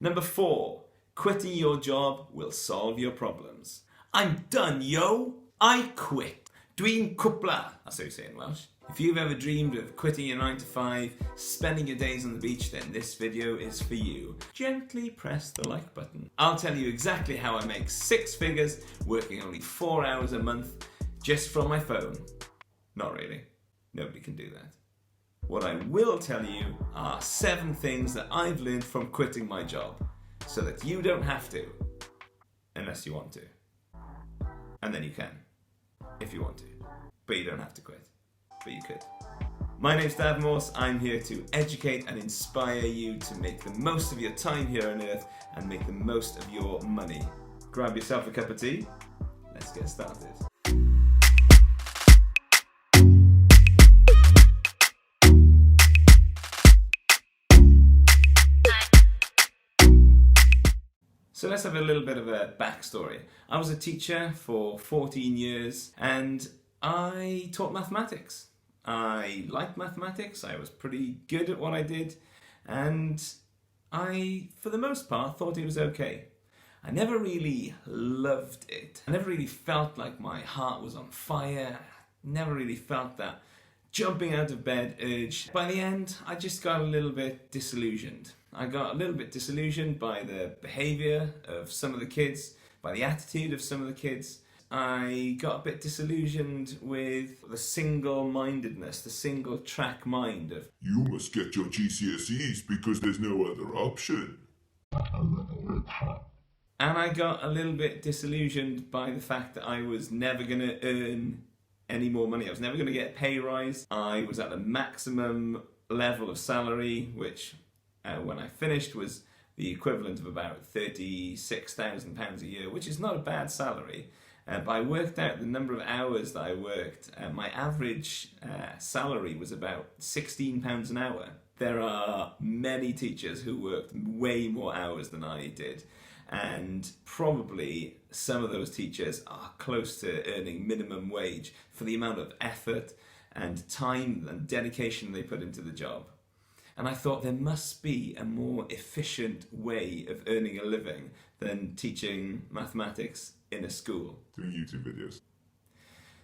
Number 4, quitting your job will solve your problems. I'm done, yo! I quit. Dwi'n cwpla, that's how you say it in Welsh. If you've ever dreamed of quitting your 9 to 5, spending your days on the beach, then this video is for you. Gently press the like button. I'll tell you exactly how I make 6 figures working only 4 hours a month just from my phone. Not really. Nobody can do that. What I will tell you are 7 things that I've learned from quitting my job so that you don't have to, unless you want to. And then you can, if you want to. But you don't have to quit. But you could. My name's Dave Morse. I'm here to educate and inspire you to make the most of your time here on Earth and make the most of your money. Grab yourself a cup of tea. Let's get started. So let's have a little bit of a backstory. I was a teacher for 14 years and I taught mathematics. I liked mathematics, I was pretty good at what I did, and I, for the most part, thought it was okay. I never really loved it. I never really felt like my heart was on fire. Never really felt that jumping out of bed urge. By the end, I just got a little bit disillusioned. I got a little bit disillusioned by the behaviour of some of the kids, by the attitude of some of the kids. I got a bit disillusioned with the single-mindedness, the single-track mind of you must get your GCSEs because there's no other option. And I got a little bit disillusioned by the fact that I was never going to earn any more money. I was never going to get a pay rise. I was at the maximum level of salary, which when I finished was the equivalent of about £36,000 a year, which is not a bad salary. But I worked out the number of hours that I worked. My average salary was about £16 an hour. There are many teachers who worked way more hours than I did. And probably some of those teachers are close to earning minimum wage for the amount of effort and time and dedication they put into the job. And I thought there must be a more efficient way of earning a living than teaching mathematics in a school. Doing YouTube videos.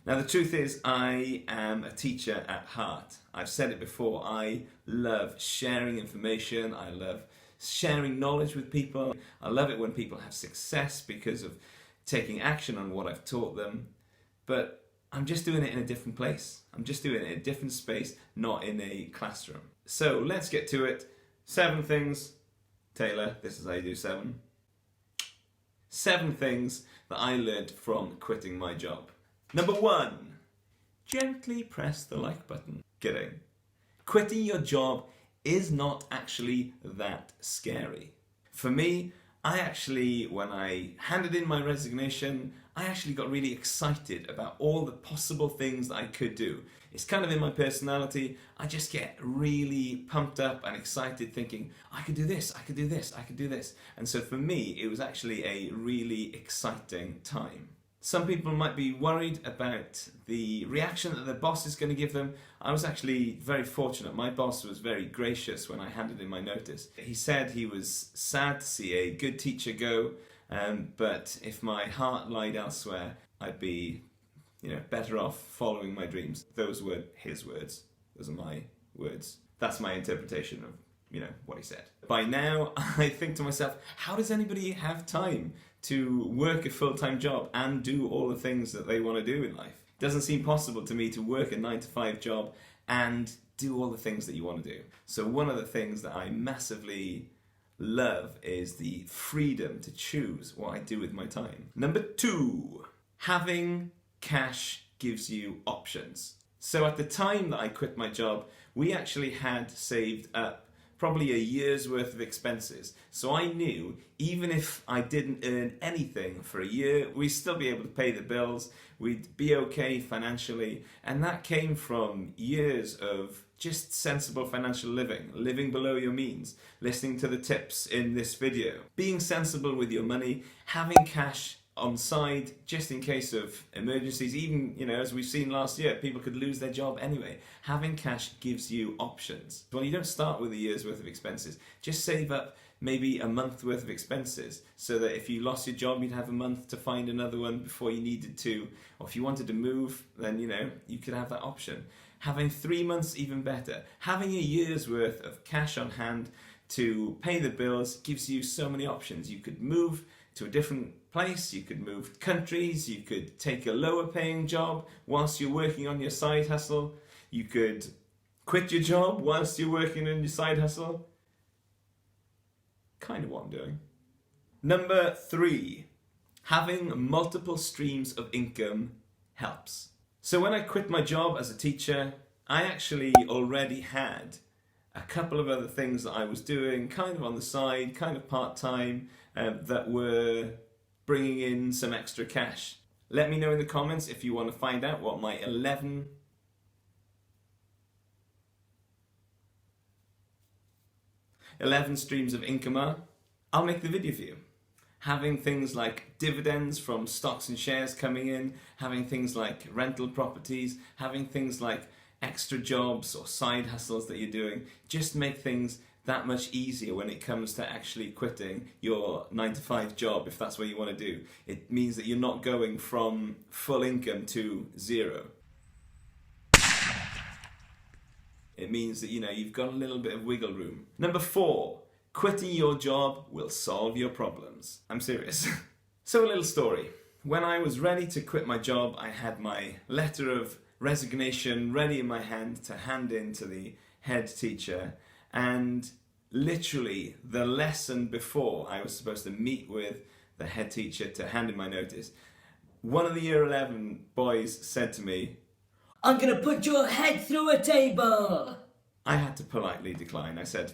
Now the truth is, I am a teacher at heart. I've said it before, I love sharing information, I love sharing knowledge with people. I love it when people have success because of taking action on what I've taught them. But I'm just doing it in a different place. I'm just doing it in a different space, not in a classroom. So let's get to it. 7 things. Taylor, this is how you do 7. 7 things that I learned from quitting my job. Number 1, gently press the like button. Kidding. Quitting your job is not actually that scary. For me, when I handed in my resignation, I actually got really excited about all the possible things that I could do. It's kind of in my personality. I just get really pumped up and excited thinking, I could do this, I could do this, I could do this. And so for me, it was actually a really exciting time. Some people might be worried about the reaction that the boss is going to give them. I was actually very fortunate. My boss was very gracious when I handed in my notice. He said he was sad to see a good teacher go, but if my heart lied elsewhere, I'd be better off following my dreams. Those were his words. Those are my words. That's my interpretation of what he said. By now, I think to myself, how does anybody have time to work a full-time job and do all the things that they want to do in life? It doesn't seem possible to me to work a 9 to 5 job and do all the things that you want to do. So one of the things that I massively love is the freedom to choose what I do with my time. Number 2, having cash gives you options. So at the time that I quit my job, we actually had saved up probably a year's worth of expenses. So I knew even if I didn't earn anything for a year, we'd still be able to pay the bills, we'd be okay financially. And that came from years of just sensible financial living, living below your means, listening to the tips in this video, being sensible with your money, having cash on side just in case of emergencies. Even, as we've seen last year, people could lose their job anyway. Having cash gives you options. Well, you don't start with a year's worth of expenses. Just save up maybe a month worth of expenses, so that if you lost your job, you'd have a month to find another one before you needed to. Or if you wanted to move, then you could have that option. Having 3 months, even better. Having a year's worth of cash on hand to pay the bills gives you so many options. You could move to a different place, you could move countries, you could take a lower paying job whilst you're working on your side hustle, you could quit your job whilst you're working on your side hustle. Kind of what I'm doing. Number 3, having multiple streams of income helps. So when I quit my job as a teacher, I actually already had a couple of other things that I was doing kind of on the side, kind of part-time, that were bringing in some extra cash. Let me know in the comments if you want to find out what my 11 streams of income are. I'll make the video for you. Having things like dividends from stocks and shares coming in, having things like rental properties, having things like extra jobs or side hustles that you're doing, just make things that much easier when it comes to actually quitting your 9-to-5 job, if that's what you want to do. It means that you're not going from full income to zero. It means that you've got a little bit of wiggle room. Number 4, quitting your job will solve your problems. I'm serious. So a little story. When I was ready to quit my job, I had my letter of resignation ready in my hand to hand in to the head teacher, and literally the lesson before I was supposed to meet with the head teacher to hand in my notice, one of the year 11 boys said to me, "I'm gonna put your head through a table." I had to politely decline. I said,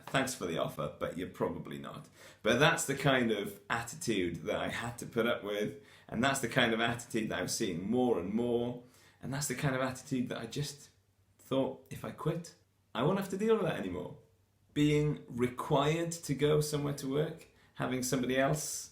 "Thanks for the offer, but you're probably not." But that's the kind of attitude that I had to put up with, and that's the kind of attitude that I was seeing more and more, and that's the kind of attitude that I just thought, if I quit, I won't have to deal with that anymore. Being required to go somewhere to work, having somebody else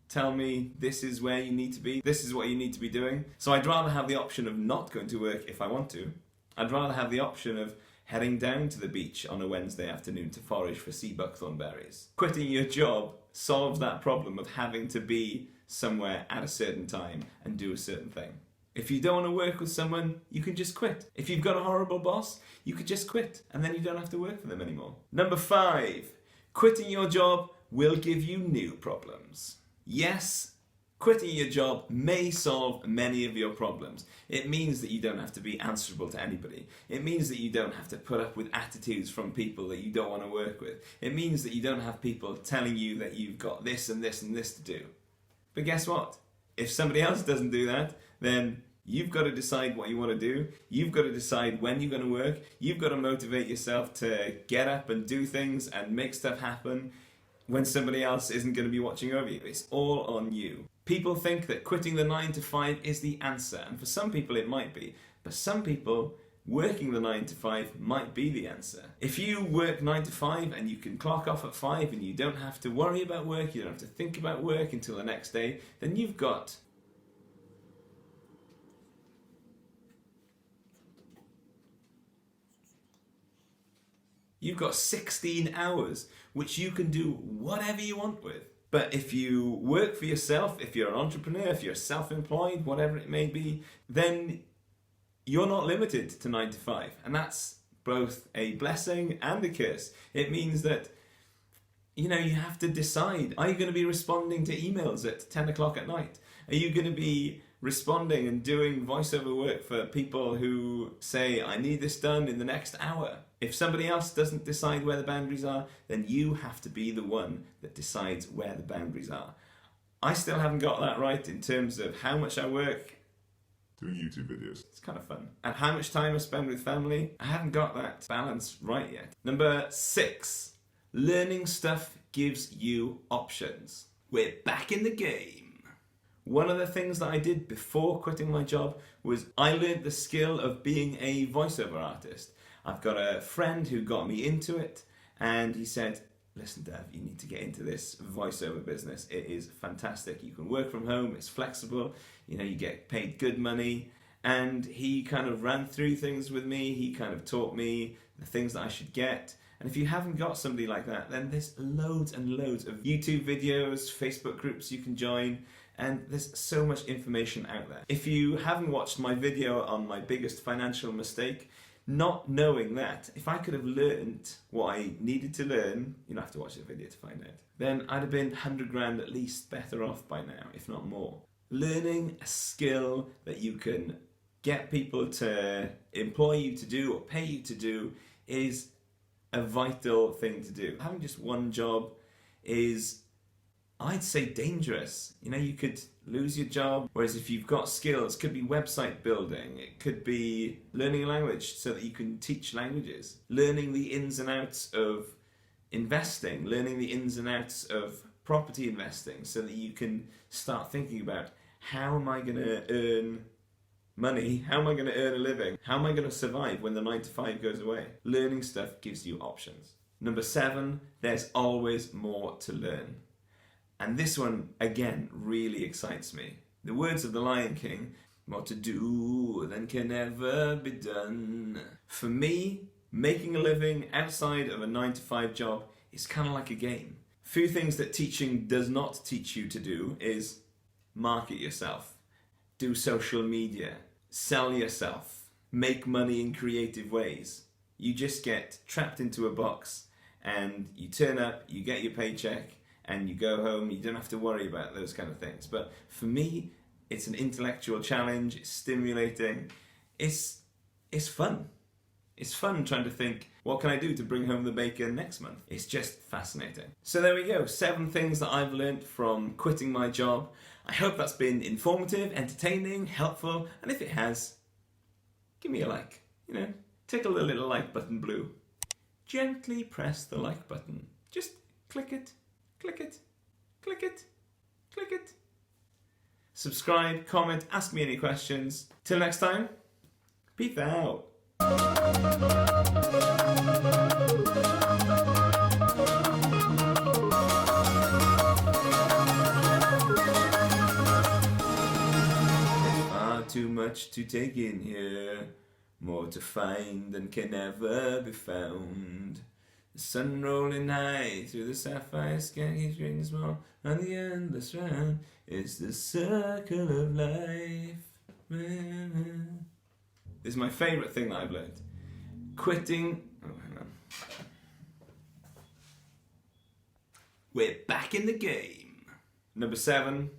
tell me this is where you need to be, this is what you need to be doing. So I'd rather have the option of not going to work if I want to. I'd rather have the option of heading down to the beach on a Wednesday afternoon to forage for sea buckthorn berries. Quitting your job solves that problem of having to be somewhere at a certain time and do a certain thing. If you don't want to work with someone, you can just quit. If you've got a horrible boss, you could just quit, and then you don't have to work for them anymore. Number 5, quitting your job will give you new problems. Yes, quitting your job may solve many of your problems. It means that you don't have to be answerable to anybody. It means that you don't have to put up with attitudes from people that you don't want to work with. It means that you don't have people telling you that you've got this and this and this to do. But guess what? If somebody else doesn't do that, then you've got to decide what you want to do. You've got to decide when you're going to work. You've got to motivate yourself to get up and do things and make stuff happen when somebody else isn't going to be watching over you. It's all on you. People think that quitting the 9-to-5 is the answer, and for some people it might be, but some people, working the 9-to-5 might be the answer. If you work 9-to-5 and you can clock off at 5 and you don't have to worry about work, you don't have to think about work until the next day, then you've got You've got 16 hours, which you can do whatever you want with. But if you work for yourself, if you're an entrepreneur, if you're self-employed, whatever it may be, then you're not limited to 9-to-5. And that's both a blessing and a curse. It means that, you have to decide. Are you going to be responding to emails at 10 o'clock at night? Are you going to be responding and doing voiceover work for people who say, I need this done in the next hour? If somebody else doesn't decide where the boundaries are, then you have to be the one that decides where the boundaries are. I still haven't got that right in terms of how much I work. Doing YouTube videos. It's kind of fun. And how much time I spend with family. I haven't got that balance right yet. Number 6, learning stuff gives you options. We're back in the game. One of the things that I did before quitting my job was I learned the skill of being a voiceover artist. I've got a friend who got me into it, and he said, listen, Dev, you need to get into this voiceover business. It is fantastic. You can work from home. It's flexible. You get paid good money. And he kind of ran through things with me. He kind of taught me the things that I should get. And if you haven't got somebody like that, then there's loads and loads of YouTube videos, Facebook groups you can join, and there's so much information out there. If you haven't watched my video on my biggest financial mistake, not knowing that, if I could have learned what I needed to learn, you don't have to watch the video to find out, then I'd have been 100 grand at least better off by now, if not more. Learning a skill that you can get people to employ you to do or pay you to do is a vital thing to do. Having just one job is, I'd say, dangerous. You know, you could lose your job, whereas if you've got skills, it could be website building, it could be learning a language so that you can teach languages, learning the ins and outs of investing, learning the ins and outs of property investing so that you can start thinking about, how am I going to earn money? How am I going to earn a living? How am I going to survive when the 9 to 5 goes away? Learning stuff gives you options. Number 7, there's always more to learn. And this one, again, really excites me. The words of the Lion King, more to do than can ever be done. For me, making a living outside of a 9 to 5 job is kind of like a game. Few things that teaching does not teach you to do is market yourself, do social media, sell yourself, make money in creative ways. You just get trapped into a box and you turn up, you get your paycheck, and you go home. You don't have to worry about those kind of things. But for me, it's an intellectual challenge, it's stimulating, it's fun. It's fun trying to think, what can I do to bring home the bacon next month? It's just fascinating. So there we go, 7 things that I've learned from quitting my job. I hope that's been informative, entertaining, helpful, and if it has, give me a like. You know, tickle the little like button blue. Gently press the like button. Just click it, click it, click it, click it. Subscribe, comment, ask me any questions. Till next time, peace out. Too much to take in here, more to find than can ever be found. The sun rolling high through the sapphire sky keeps great and small, and the endless round is the circle of life. This is my favourite thing that I've learned. Quitting. Oh, hang on. We're back in the game. Number 7.